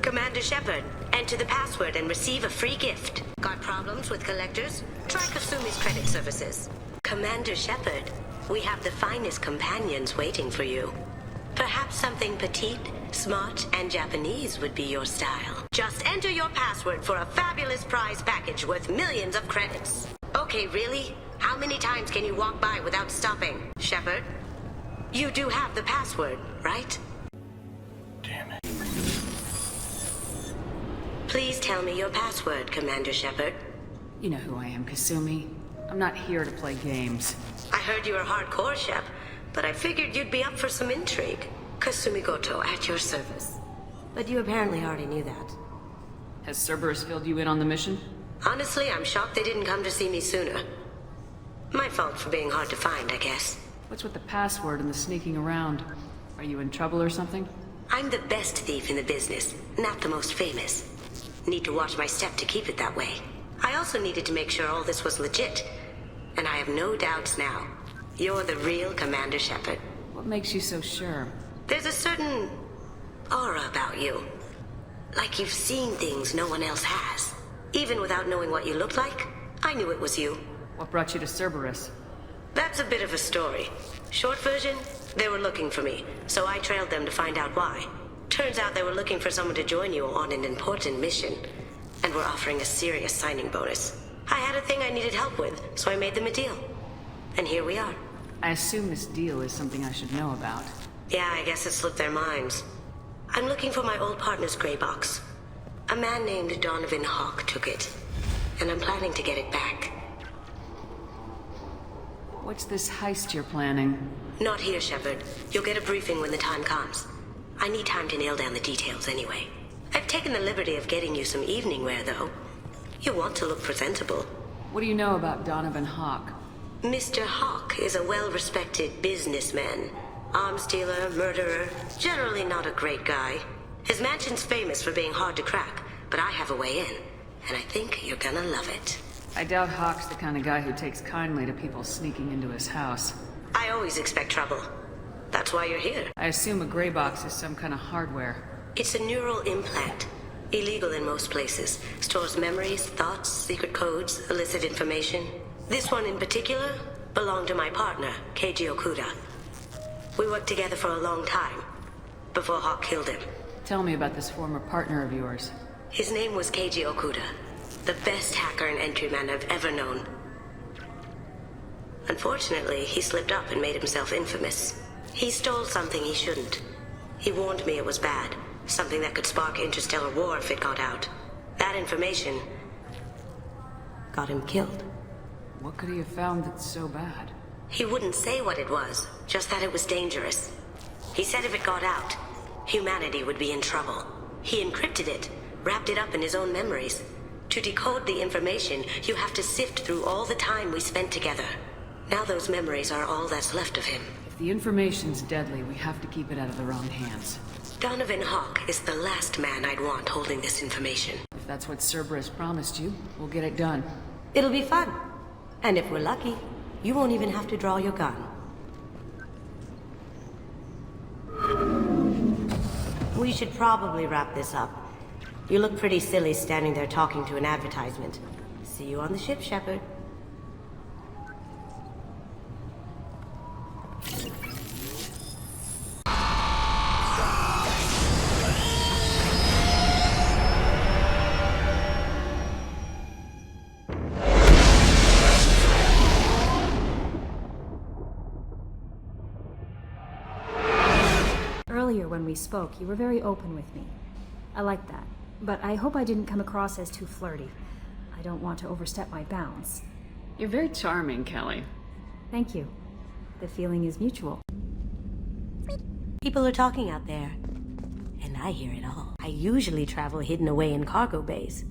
Commander Shepard, enter the password and receive a free gift. Got problems with collectors? Try Kasumi's credit services. Commander Shepard, we have the finest companions waiting for you. Perhaps something petite, smart, and Japanese would be your style. Just enter your password for a fabulous prize package worth millions of credits. Okay, really? How many times can you walk by without stopping? Shepard, you do have the password, right? Damn it. Please tell me your password, Commander Shepard. You know who I am, Kasumi. I'm not here to play games. I heard you were hardcore, Shep, but I figured you'd be up for some intrigue. Kasumi Goto, at your service. But you apparently already knew that. Has Cerberus filled you in on the mission? Honestly, I'm shocked they didn't come to see me sooner. My fault for being hard to find, I guess. What's with the password and the sneaking around? Are you in trouble or something? I'm the best thief in the business, not the most famous. Need to watch my step to keep it that way. I also needed to make sure all this was legit. And I have no doubts now. You're the real Commander Shepard. What makes you so sure? There's a certain aura about you. Like you've seen things no one else has. Even without knowing what you looked like, I knew it was you. What brought you to Cerberus? That's a bit of a story. Short version, they were looking for me, so I trailed them to find out why. Turns out they were looking for someone to join you on an important mission, and were offering a serious signing bonus. I had a thing I needed help with, so I made them a deal. And here we are. I assume this deal is something I should know about. Yeah, I guess it slipped their minds. I'm looking for my old partner's graybox. A man named Donovan Hock took it, and I'm planning to get it back. What's this heist you're planning? Not here, Shepard. You'll get a briefing when the time comes. I need time to nail down the details anyway. I've taken the liberty of getting you some evening wear, though. You want to look presentable. What do you know about Donovan Hock? Mr. Hock is a well-respected businessman. Arms dealer, murderer, generally not a great guy. His mansion's famous for being hard to crack, but I have a way in, and I think you're gonna love it. I doubt Hock's the kind of guy who takes kindly to people sneaking into his house. I always expect trouble. That's why you're here. I assume a graybox is some kind of hardware. It's a neural implant. Illegal in most places. Stores memories, thoughts, secret codes, illicit information. This one in particular belonged to my partner, Keiji Okuda. We worked together for a long time, before Hawk killed him. Tell me about this former partner of yours. His name was Keiji Okuda, the best hacker and entryman I've ever known. Unfortunately, he slipped up and made himself infamous. He stole something he shouldn't. He warned me it was bad, something that could spark interstellar war if it got out. That information got him killed. What could he have found that's so bad? He wouldn't say what it was, just that it was dangerous. He said if it got out, humanity would be in trouble. He encrypted it, wrapped it up in his own memories. To decode the information, you have to sift through all the time we spent together. Now those memories are all that's left of him. If the information's deadly, we have to keep it out of the wrong hands. Donovan Hock is the last man I'd want holding this information. If that's what Cerberus promised you, we'll get it done. It'll be fun. And if we're lucky, you won't even have to draw your gun. We should probably wrap this up. You look pretty silly standing there talking to an advertisement. See you on the ship, Shepard. Earlier when we spoke, you were very open with me. I like that. But I hope I didn't come across as too flirty. I don't want to overstep my bounds. You're very charming, Kelly. Thank you. The feeling is mutual. People are talking out there, and I hear it all. I usually travel hidden away in cargo bays.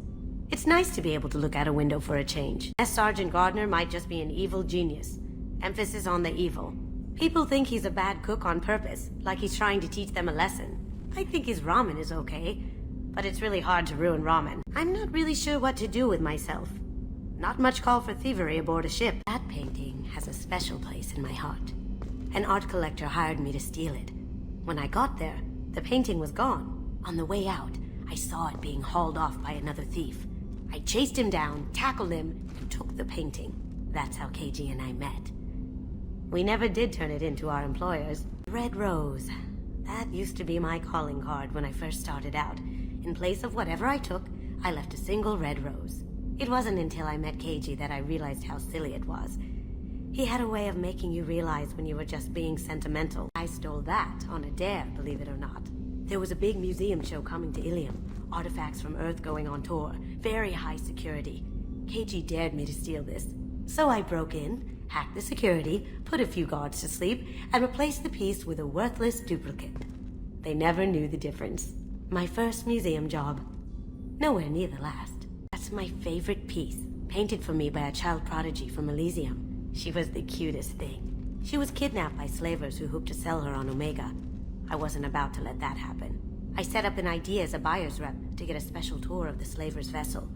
It's nice to be able to look out a window for a change. S. Sergeant Gardner might just be an evil genius. Emphasis on the evil. People think he's a bad cook on purpose, like he's trying to teach them a lesson. I think his ramen is okay, but it's really hard to ruin ramen. I'm not really sure what to do with myself. Not much call for thievery aboard a ship. That painting has a special place in my heart. An art collector hired me to steal it. When I got there, the painting was gone. On the way out, I I saw it being hauled off by another thief. I chased him down, tackled him, and took the painting. That's how Keiji and I met. We never did turn it into our employers. Red Rose. That used to be my calling card when I first started out. In place of whatever I took, I left a single red rose. It wasn't until I met Keiji that I realized how silly it was. He had a way of making you realize when you were just being sentimental. I stole that on a dare, believe it or not. There was a big museum show coming to Ilium. Artifacts from Earth going on tour. Very high security. Keiji dared me to steal this. So I broke in, hacked the security, put a few guards to sleep, and replaced the piece with a worthless duplicate. They never knew the difference. My first museum job. Nowhere near the last. That's my favorite piece, painted for me by a child prodigy from Elysium. She was the cutest thing. She was kidnapped by slavers who hoped to sell her on Omega. I wasn't about to let that happen. I set up an idea as a buyer's rep to get a special tour of the slaver's vessel.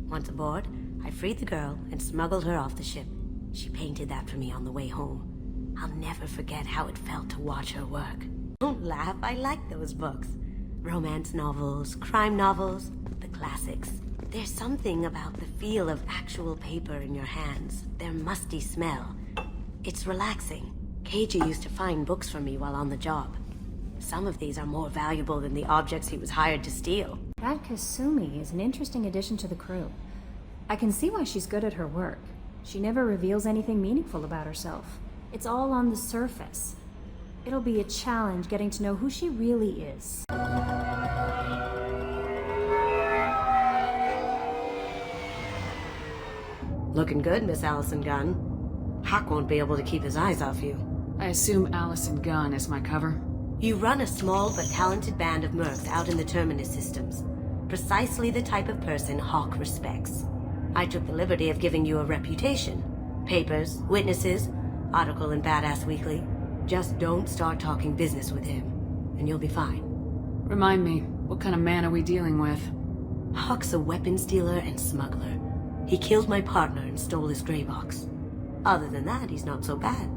Once aboard, I freed the girl and smuggled her off the ship. She painted that for me on the way home. I'll never forget how it felt to watch her work. Don't laugh, I like those books. Romance novels, crime novels, the classics. There's something about the feel of actual paper in your hands, their musty smell. It's relaxing. Keiji used to find books for me while on the job. Some of these are more valuable than the objects he was hired to steal. That Kasumi is an interesting addition to the crew. I can see why she's good at her work. She never reveals anything meaningful about herself. It's all on the surface. It'll be a challenge getting to know who she really is. Looking good, Miss Allison Gunn. Hock won't be able to keep his eyes off you. I assume Allison Gunn is my cover? You run a small but talented band of mercs out in the Terminus systems. Precisely the type of person Hock respects. I took the liberty of giving you a reputation. Papers, witnesses, article in Badass Weekly. Just don't start talking business with him, and you'll be fine. Remind me, what kind of man are we dealing with? Hock's a weapons dealer and smuggler. He killed my partner and stole his graybox. Other than that, he's not so bad.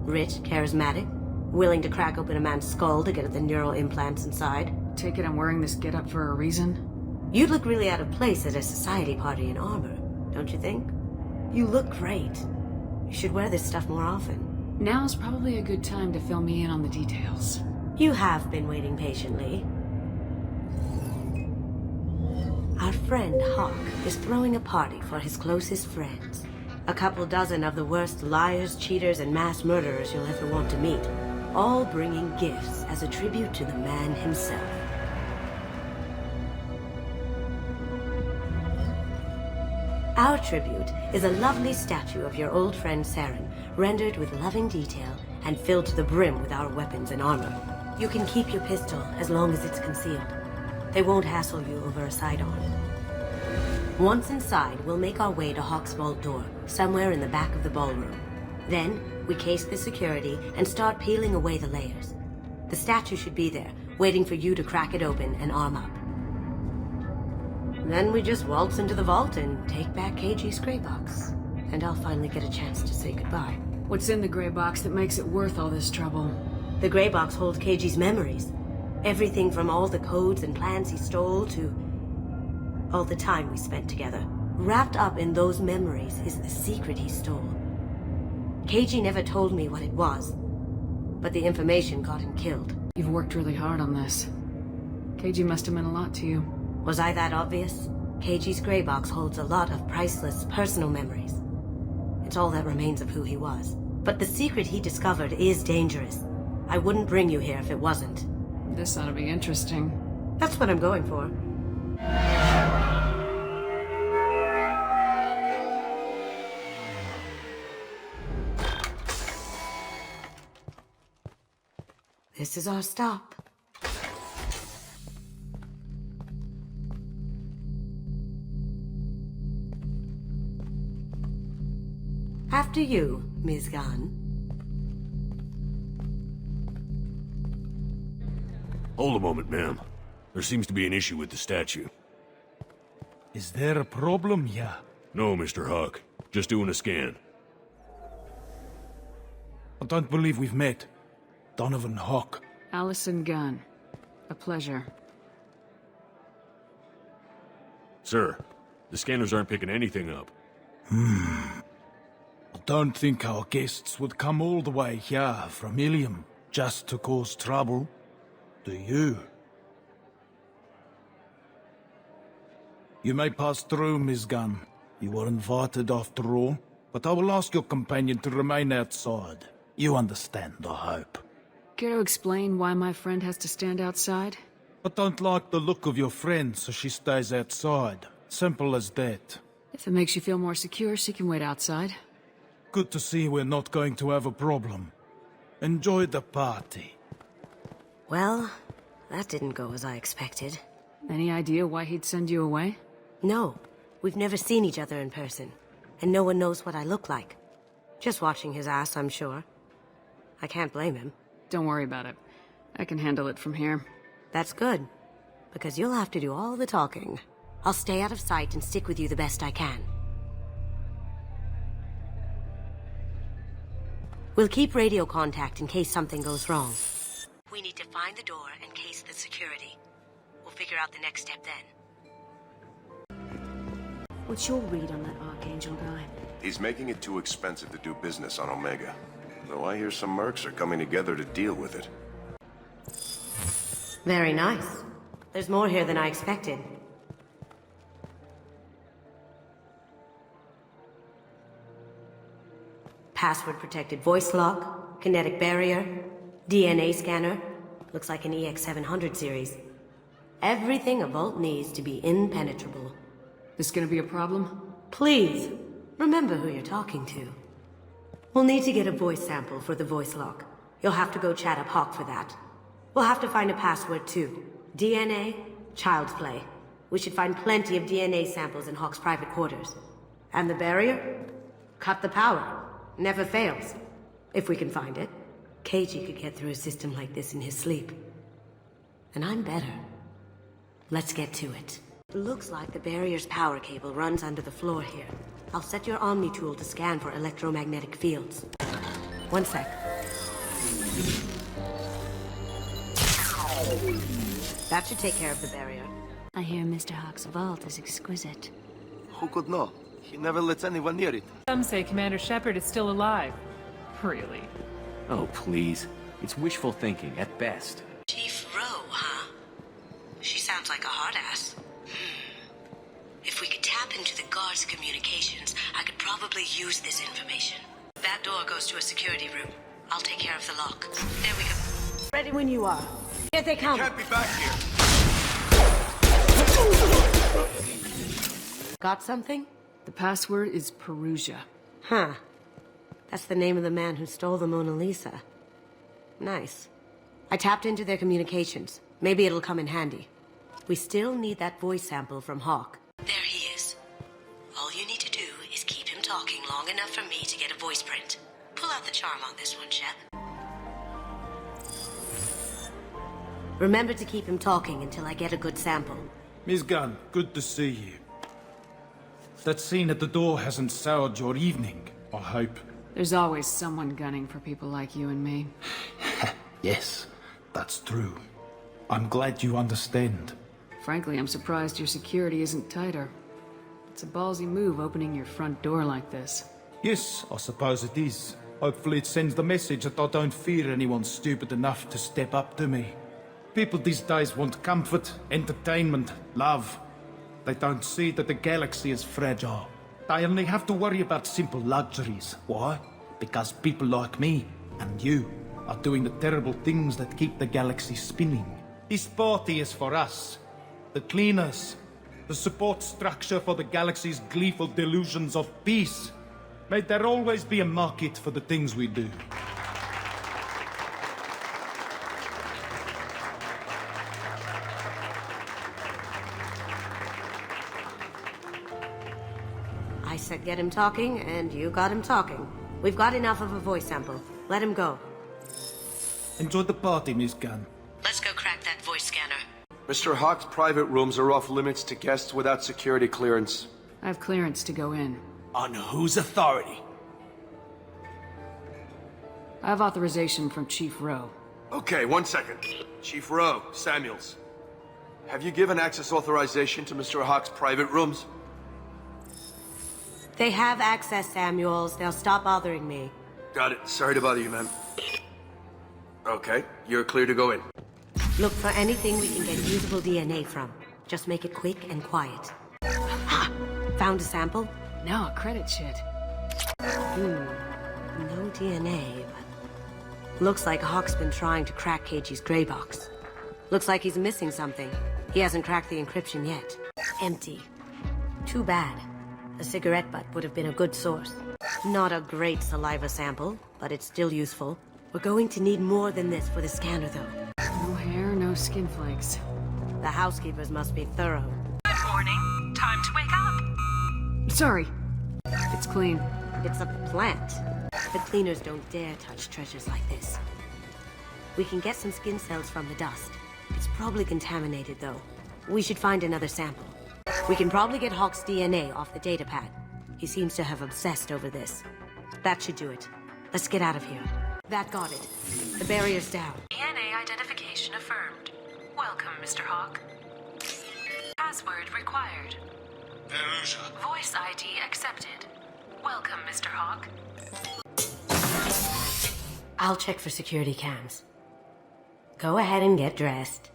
Rich, charismatic, willing to crack open a man's skull to get at the neural implants inside. Take it I'm wearing this getup for a reason? You'd look really out of place at a society party in armor, don't you think? You look great. You should wear this stuff more often. Now's probably a good time to fill me in on the details. You have been waiting patiently. Our friend Hock is throwing a party for his closest friends. A couple dozen of the worst liars, cheaters, and mass murderers you'll ever want to meet. All bringing gifts as a tribute to the man himself. Our tribute is a lovely statue of your old friend Saren, rendered with loving detail and filled to the brim with our weapons and armor. You can keep your pistol as long as it's concealed. They won't hassle you over a sidearm. Once inside, we'll make our way to Hock's vault door, somewhere in the back of the ballroom. Then, we case the security and start peeling away the layers. The statue should be there, waiting for you to crack it open and arm up. Then we just waltz into the vault and take back Keiji's graybox. And I'll finally get a chance to say goodbye. What's in the gray box that makes it worth all this trouble? The graybox holds Keiji's memories. Everything from all the codes and plans he stole to all the time we spent together. Wrapped up in those memories is the secret he stole. Keiji never told me what it was, but the information got him killed. You've worked really hard on this. Keiji must have meant a lot to you. Was I that obvious? Keiji's graybox holds a lot of priceless personal memories. It's all that remains of who he was. But the secret he discovered is dangerous. I wouldn't bring you here if it wasn't. This ought to be interesting. That's what I'm going for. This is our stop. After you, Ms. Gunn. Hold a moment, ma'am. There seems to be an issue with the statue. Is there a problem here? No, Mr. Hock. Just doing a scan. I don't believe we've met. Donovan Hock. Allison Gunn. A pleasure. Sir, the scanners aren't picking anything up. I don't think our guests would come all the way here from Ilium just to cause trouble. Do you? You may pass through, Miss Gunn. You were invited after all, but I will ask your companion to remain outside. You understand, I hope. Care to explain why my friend has to stand outside? I don't like the look of your friend, so she stays outside. Simple as that. If it makes you feel more secure, she can wait outside. Good to see we're not going to have a problem. Enjoy the party. Well, that didn't go as I expected. Any idea why he'd send you away? No, we've never seen each other in person, and no one knows what I look like. Just watching his ass, I'm sure. I can't blame him. Don't worry about it. I can handle it from here. That's good, because you'll have to do all the talking. I'll stay out of sight and stick with you the best I can. We'll keep radio contact in case something goes wrong. We need to find the door and case the security. We'll figure out the next step then. What's your read on that Archangel guy? He's making it too expensive to do business on Omega. Though I hear some mercs are coming together to deal with it. Very nice. There's more here than I expected. Password-protected voice lock, kinetic barrier, DNA scanner. Looks like an EX700 series. Everything a Vault needs to be impenetrable. This gonna be a problem? Please, remember who you're talking to. We'll need to get a voice sample for the voice lock. You'll have to go chat up Hawk for that. We'll have to find a password too. DNA, child's play. We should find plenty of DNA samples in Hawk's private quarters. And the barrier? Cut the power. Never fails. If we can find it. Keiji could get through a system like this in his sleep. And I'm better. Let's get to it. Looks like the barrier's power cable runs under the floor here. I'll set your Omni tool to scan for electromagnetic fields. One sec. That should take care of the barrier. I hear Mr. Hawk's vault is exquisite. Who could know? He never lets anyone near it. Some say Commander Shepard is still alive. Really? Oh, please. It's wishful thinking, at best. Chief Rowe, huh? She sounds like a hard ass. If we could tap into the guard's communications, I could probably use this information. That door goes to a security room. I'll take care of the lock. There we go. Ready when you are. Here they come. Can't be back here. Got something? The password is Perusia. Huh. That's the name of the man who stole the Mona Lisa. Nice. I tapped into their communications. Maybe it'll come in handy. We still need that voice sample from Hawk. There he is. All you need to do is keep him talking long enough for me to get a voice print. Pull out the charm on this one, Shep. Remember to keep him talking until I get a good sample. Miss Gunn, good to see you. That scene at the door hasn't soured your evening, I hope. There's always someone gunning for people like you and me. Yes, that's true. I'm glad you understand. Frankly, I'm surprised your security isn't tighter. It's a ballsy move opening your front door like this. Yes, I suppose it is. Hopefully it sends the message that I don't fear anyone stupid enough to step up to me. People these days want comfort, entertainment, love. They don't see that the galaxy is fragile. They only have to worry about simple luxuries. Why? Because people like me and you are doing the terrible things that keep the galaxy spinning. This party is for us, the cleaners, the support structure for the galaxy's gleeful delusions of peace. May there always be a market for the things we do. I said get him talking, and you got him talking. We've got enough of a voice sample. Let him go. Enjoy the party, Miss Gunn. Let's go crack that voice scanner. Mr. Hawk's private rooms are off limits to guests without security clearance. I have clearance to go in. On whose authority? I have authorization from Chief Rowe. Okay, 1 second. Chief Rowe, Samuels. Have you given access authorization to Mr. Hock's private rooms? They have access, Samuels. They'll stop bothering me. Got it. Sorry to bother you, ma'am. Okay, you're clear to go in. Look for anything we can get usable DNA from. Just make it quick and quiet. Ha! Found a sample? Now a credit shit. No DNA, but... Looks like Hock's been trying to crack Keiji's graybox. Looks like he's missing something. He hasn't cracked the encryption yet. Empty. Too bad. A cigarette butt would have been a good source. Not a great saliva sample, but it's still useful. We're going to need more than this for the scanner, though. No hair, no skin flakes. The housekeepers must be thorough. Good morning. Time to wake up. Sorry. It's clean. It's a plant. The cleaners don't dare touch treasures like this. We can get some skin cells from the dust. It's probably contaminated, though. We should find another sample. We can probably get Hock's DNA off the datapad. He seems to have obsessed over this. That should do it. Let's get out of here. That got it. The barrier's down. DNA identification affirmed. Welcome, Mr. Hock. Password required. Voice ID accepted. Welcome, Mr. Hock. I'll check for security cams. Go ahead and get dressed.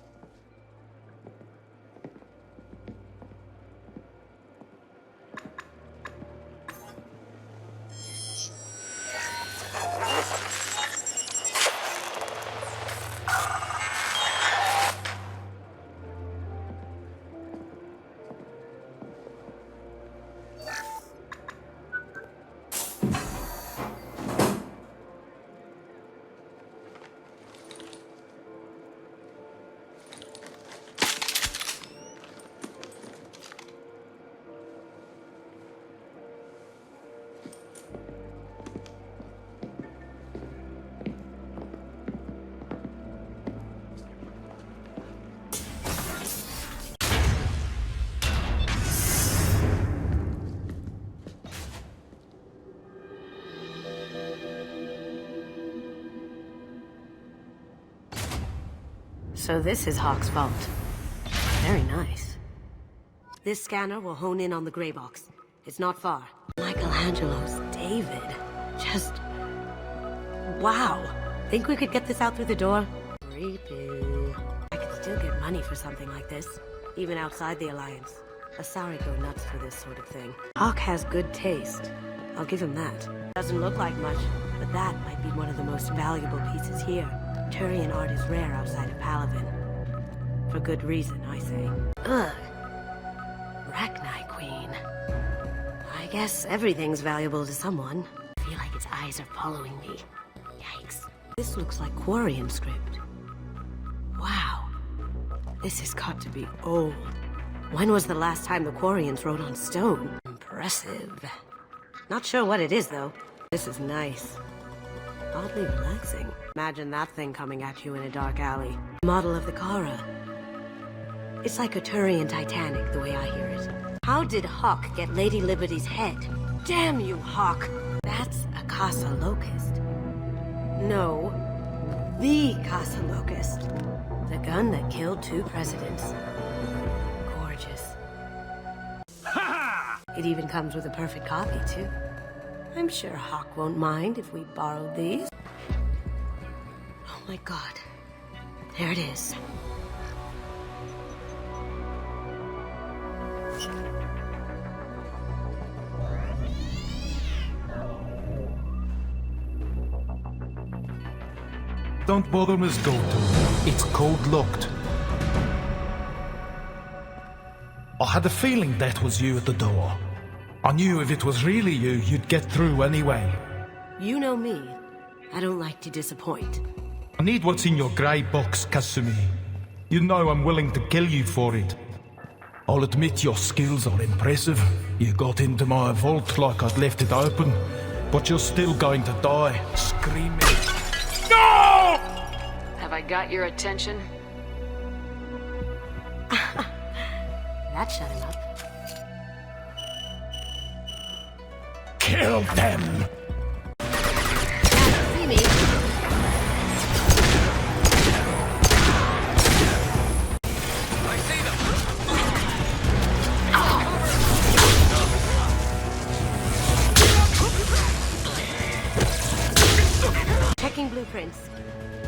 So this is Hock's vault. Very nice. This scanner will hone in on the graybox. It's not far. Michelangelo's David. Just... wow. Think we could get this out through the door? Creepy. I could still get money for something like this, even outside the Alliance. Asari go nuts for this sort of thing. Hock has good taste. I'll give him that. Doesn't look like much, but that might be one of the most valuable pieces here. Turian art is rare outside of Palavin. For good reason, I say. Ugh. Rachni Queen. I guess everything's valuable to someone. I feel like its eyes are following me. Yikes. This looks like Quarian script. Wow. This has got to be old. When was the last time the Quarians wrote on stone? Impressive. Not sure what it is, though. This is nice. Oddly relaxing. Imagine that thing coming at you in a dark alley. Model of the Kara. It's like a Turian Titanic, the way I hear it. How did Hock get Lady Liberty's head? Damn you, Hock! That's a Casa Locust. No, the Casa Locust. The gun that killed 2 presidents. Gorgeous. It even comes with a perfect copy, too. I'm sure Hock won't mind if we borrowed these. Oh my god. There it is. Don't bother, Miss Goto. It's code locked. I had a feeling that was you at the door. I knew if it was really you, you'd get through anyway. You know me. I don't like to disappoint. I need what's in your grey box, Kasumi. You know I'm willing to kill you for it. I'll admit your skills are impressive. You got into my vault like I'd left it open, but you're still going to die, screaming. No! Have I got your attention? That shut him up. Kill them! See me? I see them! footprints.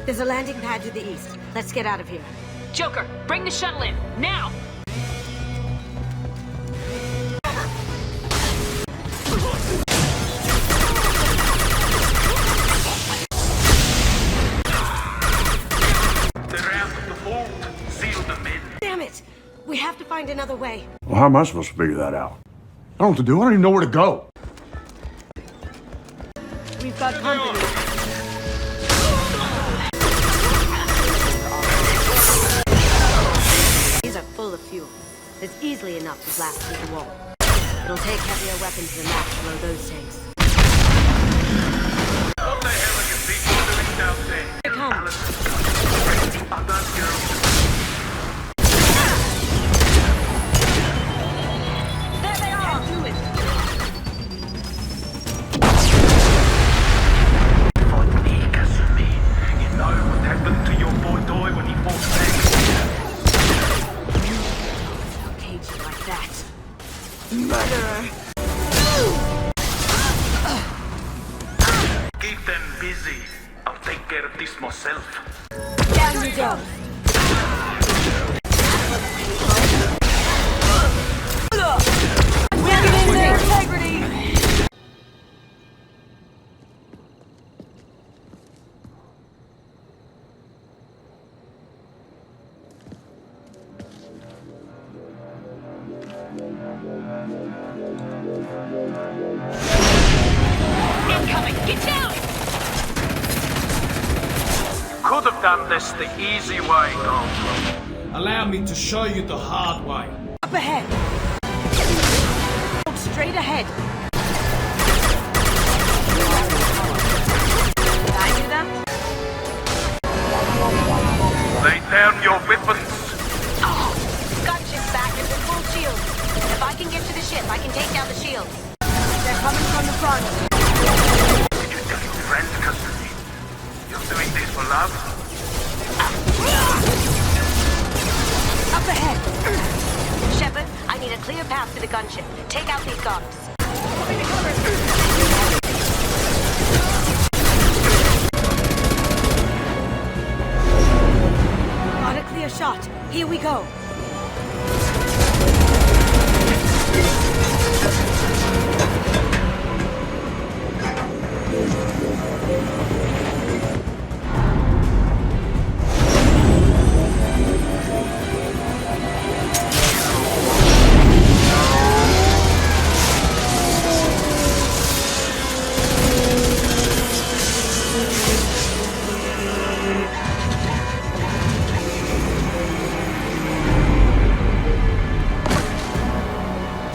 There's a landing pad to the east. Let's get out of here. Joker, bring the shuttle in, now! Damn it! We have to find another way. Well, how am I supposed to figure that out? I don't know what to do. I don't even know where to go. We've got company. These are full of fuel. There's easily enough to blast through the wall. It'll take heavier weapons than that to blow those tanks. What the hell are you people doing down there? Here it comes. There they are! Do it! Fight me, Kasumi. You know what happened to your boy Doi when he fought back? Don't cage you like that. Murderer! Keep them busy. I'll take care of this myself. Down you go! We're getting their integrity! Incoming, get down! Could have done this the easy way, though. Allow me to show you the hard way. Up ahead! Straight ahead! Did I do that? Lay down your weapons. Oh! Gunship's back and they're full shield. If I can get to the ship, I can take down the shields. They're coming from the front. Did you tell your friends, Kasumi? You're doing this for love? Up ahead! Shepard, I need a clear path to the gunship. Take out these guards. Got a clear shot. Here we go.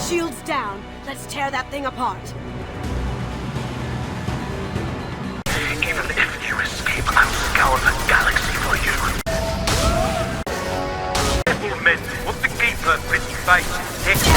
Shields down. Let's tear that thing apart. Even if you escape, I'll scour the galaxy for you. Careful, men. What the keeper pretty face next?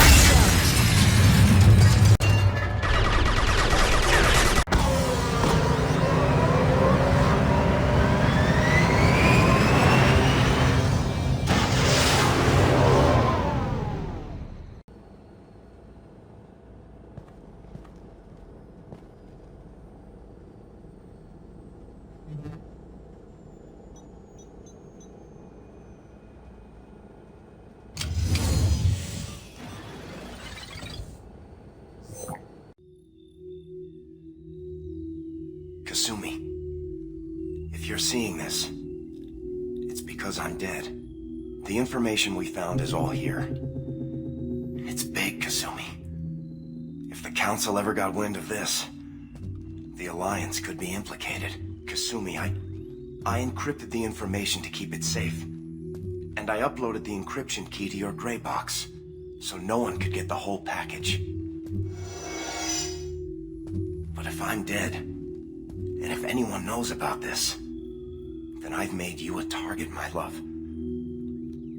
Kasumi, if you're seeing this, it's because I'm dead. The information we found is all here. It's big, Kasumi. If the Council ever got wind of this, the Alliance could be implicated. Kasumi, I encrypted the information to keep it safe. And I uploaded the encryption key to your graybox, so no one could get the whole package. But if I'm dead, and if anyone knows about this, then I've made you a target, my love.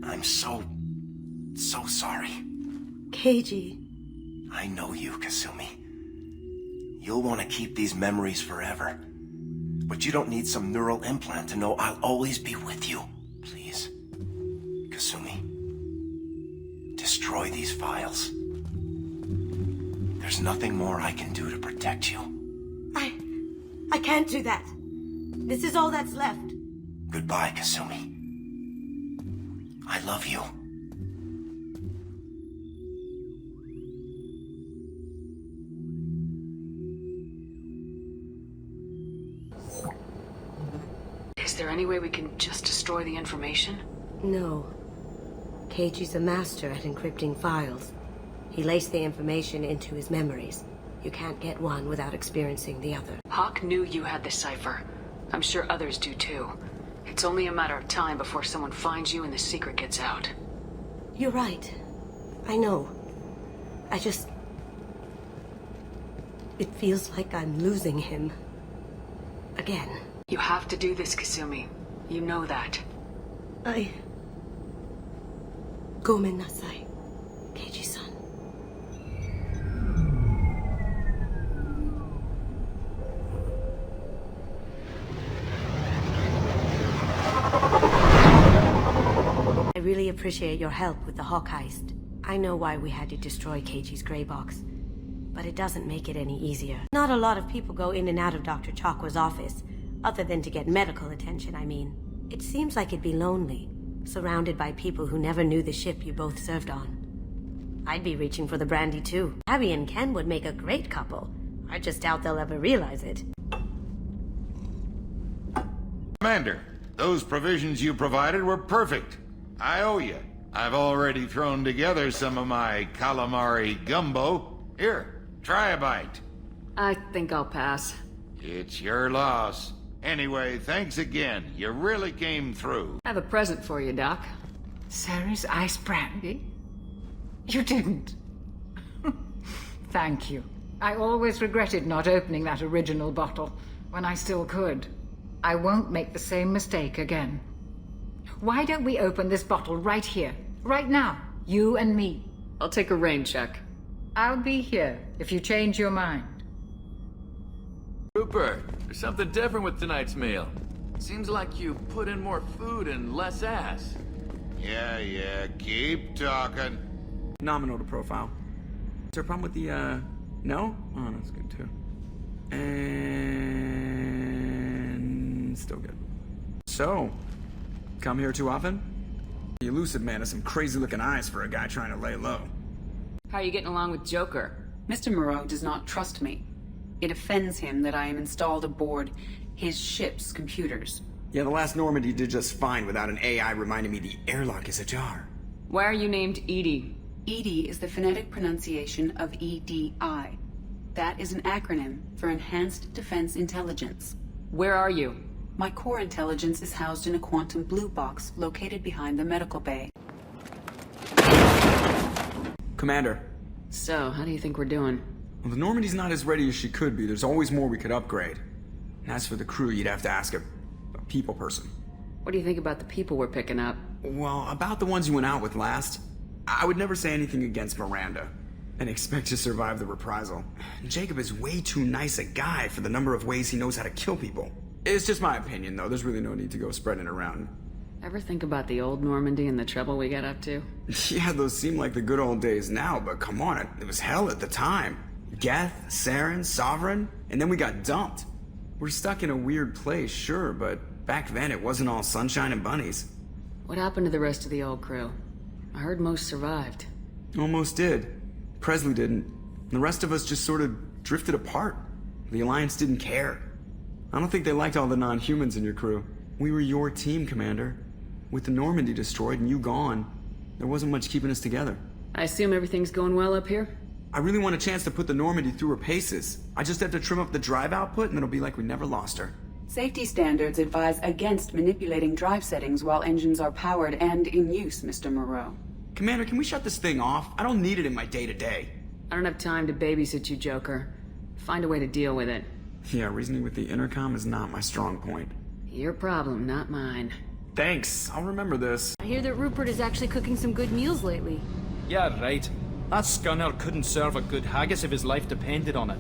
I'm so sorry. Keiji. I know you, Kasumi. You'll want to keep these memories forever. But you don't need some neural implant to know I'll always be with you. Please, Kasumi, destroy these files. There's nothing more I can do to protect you. I can't do that. This is all that's left. Goodbye, Kasumi. I love you. Is there any way we can just destroy the information? No. Keiji's a master at encrypting files. He laced the information into his memories. You can't get one without experiencing the other. Hawk knew you had the cipher. I'm sure others do too. It's only a matter of time before someone finds you and the secret gets out. You're right. I know. I just... It feels like I'm losing him. Again. You have to do this, Kasumi. You know that. Gomen nasai, Keiji-san. I really appreciate your help with the Hock heist. I know why we had to destroy Keiji's graybox, but it doesn't make it any easier. Not a lot of people go in and out of Dr. Chakwa's office, other than to get medical attention, I mean. It seems like it'd be lonely, surrounded by people who never knew the ship you both served on. I'd be reaching for the brandy too. Abby and Ken would make a great couple. I just doubt they'll ever realize it. Commander, those provisions you provided were perfect. I owe you. I've already thrown together some of my calamari gumbo. Here, try a bite. I think I'll pass. It's your loss. Anyway, thanks again. You really came through. I have a present for you, Doc. Sarah's ice brandy? You didn't. Thank you. I always regretted not opening that original bottle when I still could. I won't make the same mistake again. Why don't we open this bottle right here, right now, you and me? I'll take a rain check. I'll be here if you change your mind. Rupert, there's something different with tonight's meal. Seems like you put in more food and less ass. Yeah, keep talking. Nominal to profile. Is there a problem with the, no? Oh, that's good too. And... still good. So, come here too often? The elusive man has some crazy-looking eyes for a guy trying to lay low. How are you getting along with Joker? Mr. Moreau does not trust me. It offends him that I am installed aboard his ship's computers. Yeah, the last Normandy did just fine without an AI reminding me the airlock is ajar. Why are you named Edie? EDI is the phonetic pronunciation of EDI. That is an acronym for Enhanced Defense Intelligence. Where are you? My core intelligence is housed in a quantum blue box located behind the medical bay. Commander. So, how do you think we're doing? Well, the Normandy's not as ready as she could be. There's always more we could upgrade. And as for the crew, you'd have to ask a people person. What do you think about the people we're picking up? Well, about the ones you went out with last, I would never say anything against Miranda and expect to survive the reprisal. Jacob is way too nice a guy for the number of ways he knows how to kill people. It's just my opinion, though. There's really no need to go spreading it around. Ever think about the old Normandy and the trouble we got up to? Yeah, those seem like the good old days now, but come on, it was hell at the time. Geth, Saren, Sovereign, and then we got dumped. We're stuck in a weird place, sure, but back then it wasn't all sunshine and bunnies. What happened to the rest of the old crew? I heard most survived. Almost did. Presley didn't. The rest of us just sort of drifted apart. The Alliance didn't care. I don't think they liked all the non-humans in your crew. We were your team, Commander. With the Normandy destroyed and you gone, there wasn't much keeping us together. I assume everything's going well up here? I really want a chance to put the Normandy through her paces. I just have to trim up the drive output and it'll be like we never lost her. Safety standards advise against manipulating drive settings while engines are powered and in use, Mr. Moreau. Commander, can we shut this thing off? I don't need it in my day-to-day. I don't have time to babysit you, Joker. Find a way to deal with it. Yeah, reasoning with the intercom is not my strong point. Your problem, not mine. Thanks, I'll remember this. I hear that Rupert is actually cooking some good meals lately. Yeah, right. That scunner couldn't serve a good haggis if his life depended on it.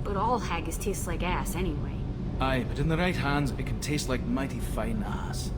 But all haggis tastes like ass anyway. Aye, but in the right hands, it can taste like mighty fine ass.